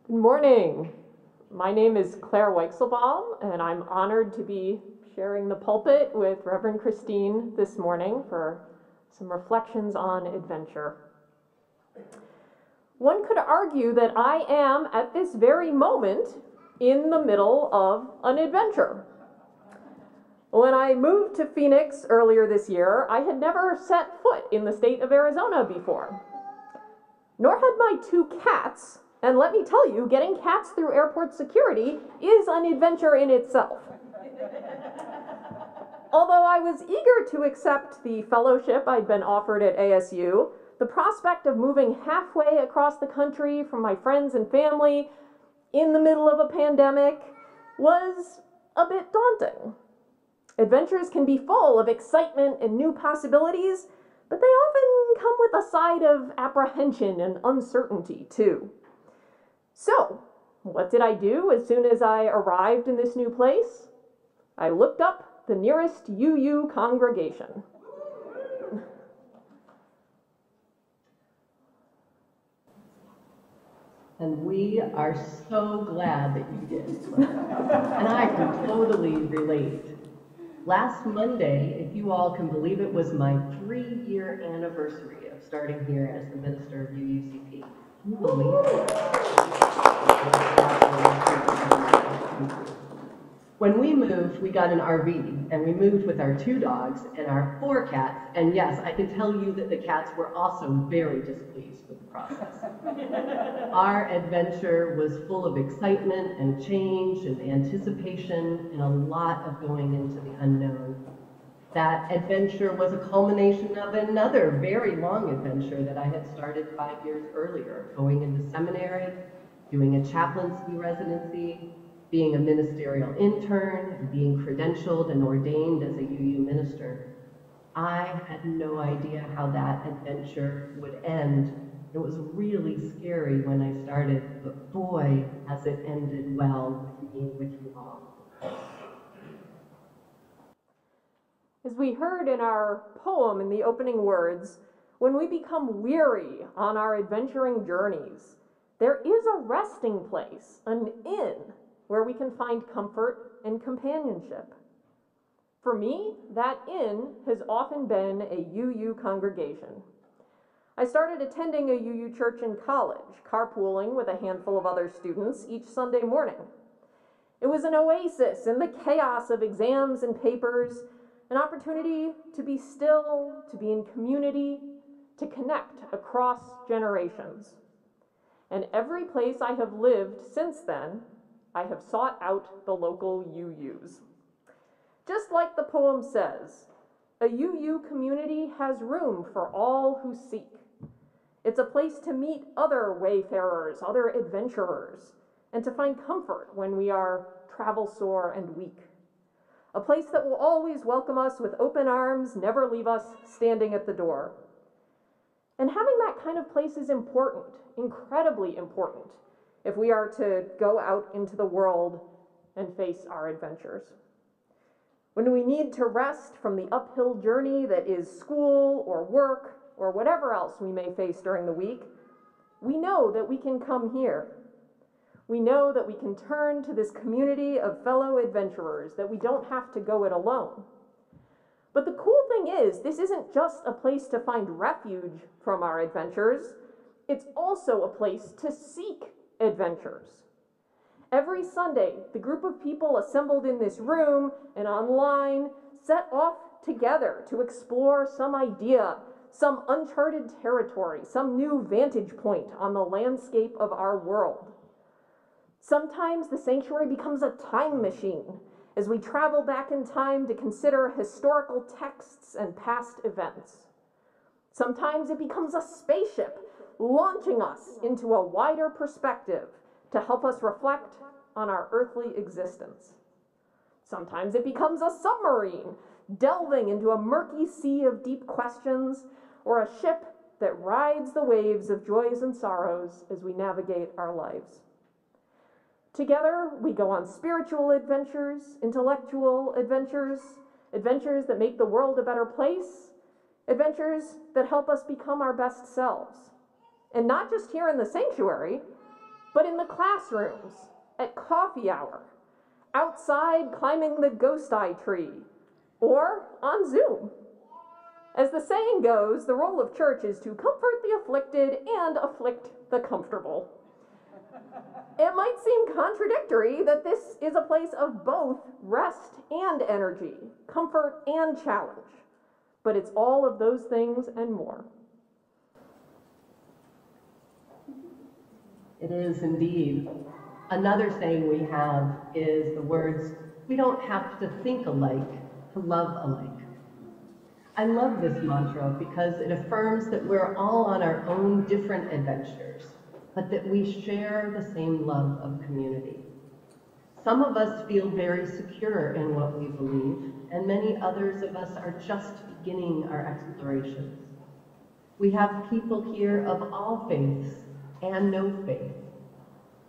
Good morning. My name is Claire Weichselbaum, and I'm honored to be sharing the pulpit with Reverend Christine this morning for some reflections on adventure. One could argue that I am, at this very moment, in the middle of an adventure. When I moved to Phoenix earlier this year, I had never set foot in the state of Arizona before. Nor had my two cats. And let me tell you, getting cats through airport security is an adventure in itself. Although I was eager to accept the fellowship I'd been offered at ASU, the prospect of moving halfway across the country from my friends and family in the middle of a pandemic was a bit daunting. Adventures can be full of excitement and new possibilities, but they often come with a side of apprehension and uncertainty, too. So, what did I do as soon as I arrived in this new place? I looked up the nearest UU congregation. And we are so glad that you did. And I can totally relate. Last Monday, if you all can believe it, was my 3-year anniversary of starting here as the minister of UUCP. Can you believe it? When we moved, we got an RV, and we moved with our 2 dogs and our 4 cats, and yes, I can tell you that the cats were also very displeased with the process. Our adventure was full of excitement and change and anticipation and a lot of going into the unknown. That adventure was a culmination of another very long adventure that I had started 5 years earlier, going into seminary, doing a chaplaincy residency, being a ministerial intern, and being credentialed and ordained as a UU minister. I had no idea how that adventure would end. It was really scary when I started, but boy, has it ended well with me, with you all. As we heard in our poem in the opening words, when we become weary on our adventuring journeys, there is a resting place, an inn, where we can find comfort and companionship. For me, that inn has often been a UU congregation. I started attending a UU church in college, carpooling with a handful of other students each Sunday morning. It was an oasis in the chaos of exams and papers, an opportunity to be still, to be in community, to connect across generations. And every place I have lived since then, I have sought out the local UUs. Just like the poem says, a UU community has room for all who seek. It's a place to meet other wayfarers, other adventurers, and to find comfort when we are travel-sore and weak. A place that will always welcome us with open arms, never leave us standing at the door. And having that kind of place is important, incredibly important, if we are to go out into the world and face our adventures. When we need to rest from the uphill journey that is school or work or whatever else we may face during the week, we know that we can come here. We know that we can turn to this community of fellow adventurers, that we don't have to go it alone. But the cool thing is, this isn't just a place to find refuge from our adventures, it's also a place to seek adventures. Every Sunday, the group of people assembled in this room and online set off together to explore some idea, some uncharted territory, some new vantage point on the landscape of our world. Sometimes the sanctuary becomes a time machine as we travel back in time to consider historical texts and past events. Sometimes it becomes a spaceship launching us into a wider perspective to help us reflect on our earthly existence. Sometimes it becomes a submarine delving into a murky sea of deep questions, or a ship that rides the waves of joys and sorrows as we navigate our lives. Together, we go on spiritual adventures, intellectual adventures, adventures that make the world a better place, adventures that help us become our best selves. And not just here in the sanctuary, but in the classrooms, at coffee hour, outside climbing the ghost eye tree, or on Zoom. As the saying goes, the role of church is to comfort the afflicted and afflict the comfortable. It might seem contradictory that this is a place of both rest and energy, comfort and challenge, but it's all of those things and more. It is indeed. Another saying we have is the words, "We don't have to think alike to love alike." I love this mantra because it affirms that we're all on our own different adventures, but that we share the same love of community. Some of us feel very secure in what we believe, and many others of us are just beginning our explorations. We have people here of all faiths and no faith.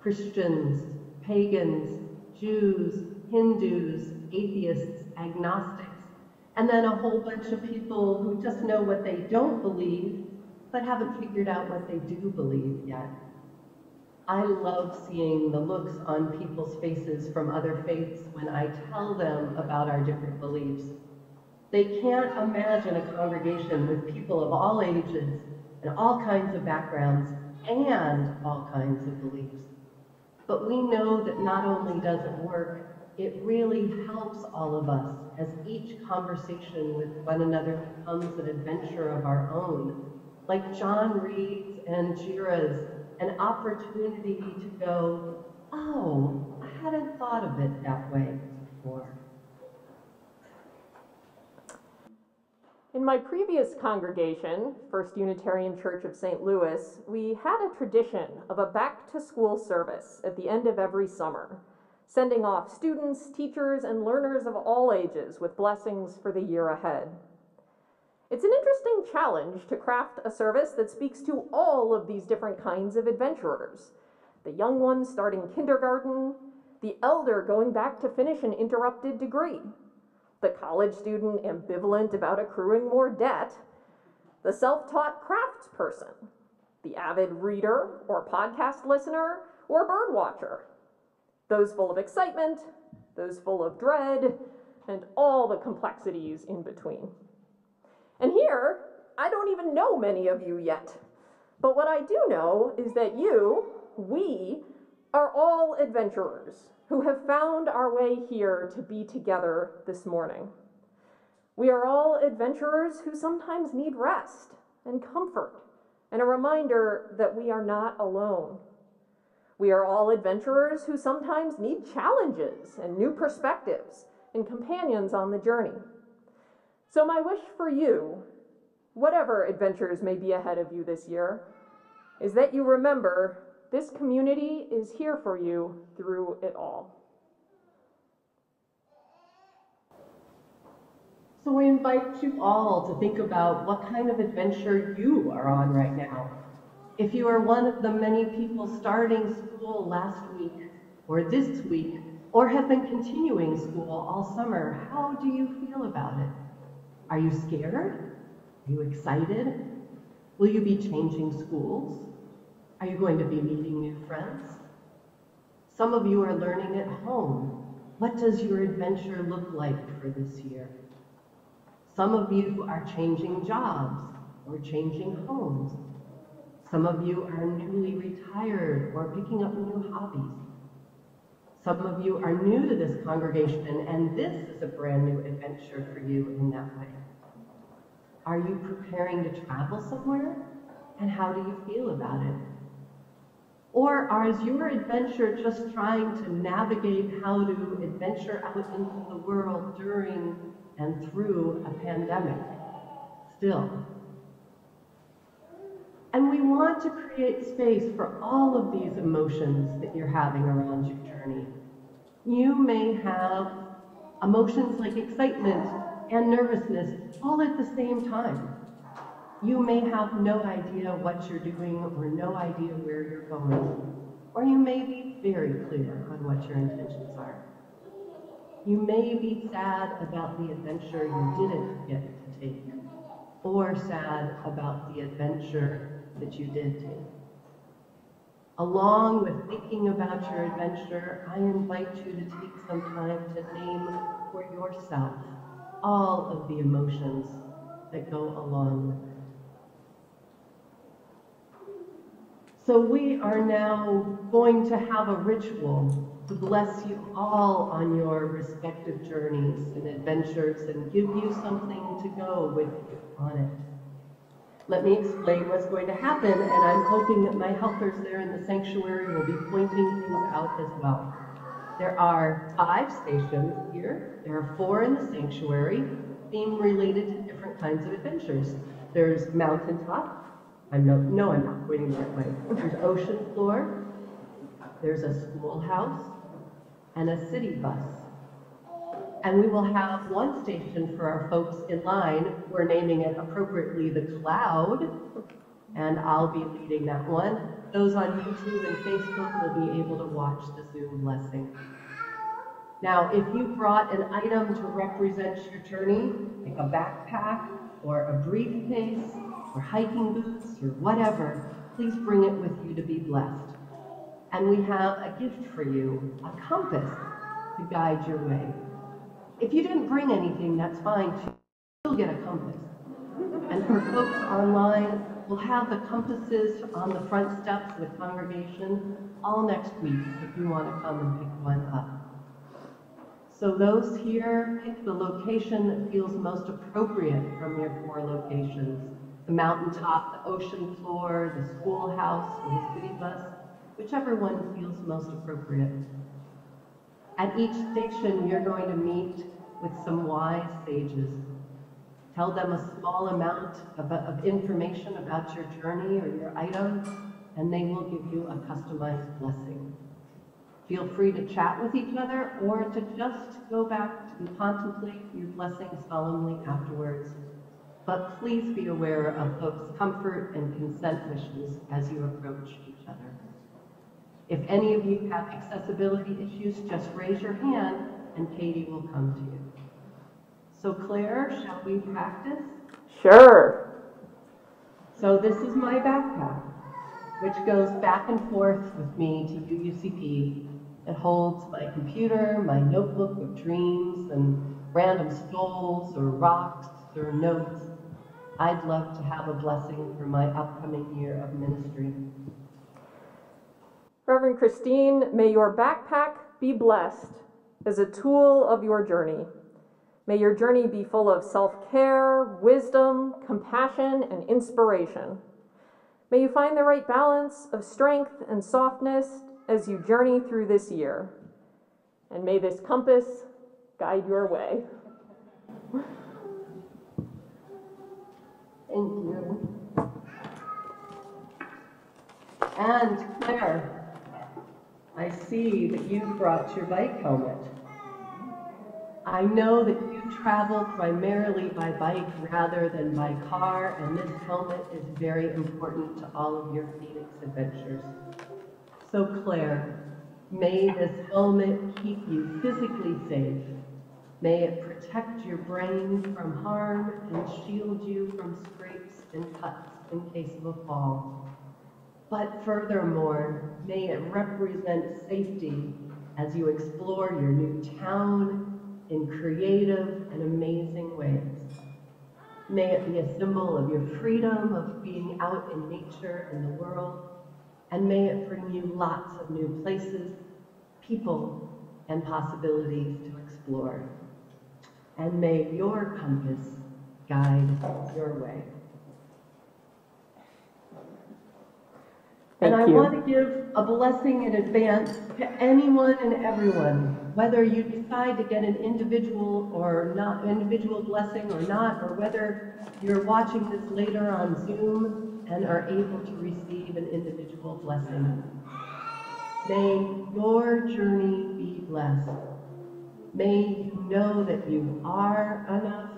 Christians, pagans, Jews, Hindus, atheists, agnostics, and then a whole bunch of people who just know what they don't believe, but haven't figured out what they do believe yet. I love seeing the looks on people's faces from other faiths when I tell them about our different beliefs. They can't imagine a congregation with people of all ages and all kinds of backgrounds and all kinds of beliefs. But we know that not only does it work, it really helps all of us as each conversation with one another becomes an adventure of our own, like John Reed's and Jira's, an opportunity to go, "Oh, I hadn't thought of it that way before." In my previous congregation, First Unitarian Church of St. Louis, we had a tradition of a back-to-school service at the end of every summer, sending off students, teachers, and learners of all ages with blessings for the year ahead. It's an interesting challenge to craft a service that speaks to all of these different kinds of adventurers. The young ones starting kindergarten, the elder going back to finish an interrupted degree, the college student ambivalent about accruing more debt, the self-taught craftsperson, the avid reader or podcast listener or bird watcher, those full of excitement, those full of dread, and all the complexities in between. And here, I don't even know many of you yet, but what I do know is that we are all adventurers who have found our way here to be together this morning. We are all adventurers who sometimes need rest and comfort and a reminder that we are not alone. We are all adventurers who sometimes need challenges and new perspectives and companions on the journey. So my wish for you, whatever adventures may be ahead of you this year, is that you remember this community is here for you through it all. So we invite you all to think about what kind of adventure you are on right now. If you are one of the many people starting school last week, or this week, or have been continuing school all summer, how do you feel about it? Are you scared? Are you excited? Will you be changing schools? Are you going to be meeting new friends? Some of you are learning at home. What does your adventure look like for this year? Some of you are changing jobs or changing homes. Some of you are newly retired or picking up new hobbies. Some of you are new to this congregation, and this is a brand new adventure for you in that way. Are you preparing to travel somewhere? And how do you feel about it? Or is your adventure just trying to navigate how to adventure out into the world during and through a pandemic? Still. And we want to create space for all of these emotions that you're having around your journey. You may have emotions like excitement and nervousness all at the same time. You may have no idea what you're doing or no idea where you're going, or you may be very clear on what your intentions are. You may be sad about the adventure you didn't get to take, or sad about the adventure that you did take. Along with thinking about your adventure, I invite you to take some time to name for yourself all of the emotions that go along with it. So we are now going to have a ritual to bless you all on your respective journeys and adventures and give you something to go with you on it. Let me explain what's going to happen, and I'm hoping that my helpers there in the sanctuary will be pointing things out as well. There are 5 stations here. There are 4 in the sanctuary, theme related to different kinds of adventures. There's mountaintop. I'm not pointing the right way. There's ocean floor. There's a schoolhouse and a city bus. And we will have one station for our folks in line. We're naming it appropriately the Cloud, and I'll be leading that one. Those on YouTube and Facebook will be able to watch the Zoom blessing. Now, if you brought an item to represent your journey, like a backpack or a briefcase or hiking boots or whatever, please bring it with you to be blessed. And we have a gift for you, a compass to guide your way. If you didn't bring anything, that's fine too. You'll get a compass. And for folks online, we'll have the compasses on the front steps of the congregation all next week if you want to come and pick one up. So those here, pick the location that feels most appropriate from your 4 locations. The mountaintop, the ocean floor, the schoolhouse, or the city bus, whichever one feels most appropriate. At each station, you're going to meet with some wise sages. Tell them a small amount of information about your journey or your item, and they will give you a customized blessing. Feel free to chat with each other or to just go back and contemplate your blessing solemnly afterwards. But please be aware of folks' comfort and consent wishes as you approach each other. If any of you have accessibility issues, just raise your hand and Katie will come to you. So Claire, shall we practice? Sure. So this is my backpack, which goes back and forth with me to UUCP. It holds my computer, my notebook of dreams, and random stoles or rocks or notes. I'd love to have a blessing for my upcoming year of ministry. Reverend Christine, may your backpack be blessed as a tool of your journey. May your journey be full of self-care, wisdom, compassion, and inspiration. May you find the right balance of strength and softness as you journey through this year. And may this compass guide your way. Thank you. And Claire, I see that you brought your bike helmet. I know that you travel primarily by bike rather than by car, and this helmet is very important to all of your Phoenix adventures. So Claire, may this helmet keep you physically safe. May it protect your brain from harm and shield you from scrapes and cuts in case of a fall. But furthermore, may it represent safety as you explore your new town in creative and amazing ways. May it be a symbol of your freedom of being out in nature and the world, and may it bring you lots of new places, people, and possibilities to explore. And may your compass guide your way. And I want to give a blessing in advance to anyone and everyone, whether you decide to get an individual blessing or not, or whether you're watching this later on Zoom and are able to receive an individual blessing. May your journey be blessed. May you know that you are enough,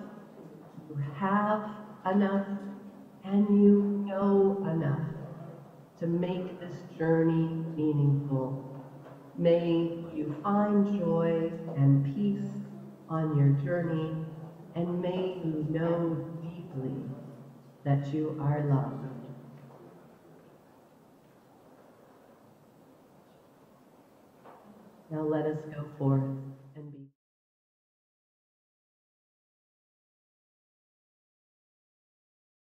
you have enough, and you know enough to make this journey meaningful. May you find joy and peace on your journey, and may you know deeply that you are loved. Now let us go forth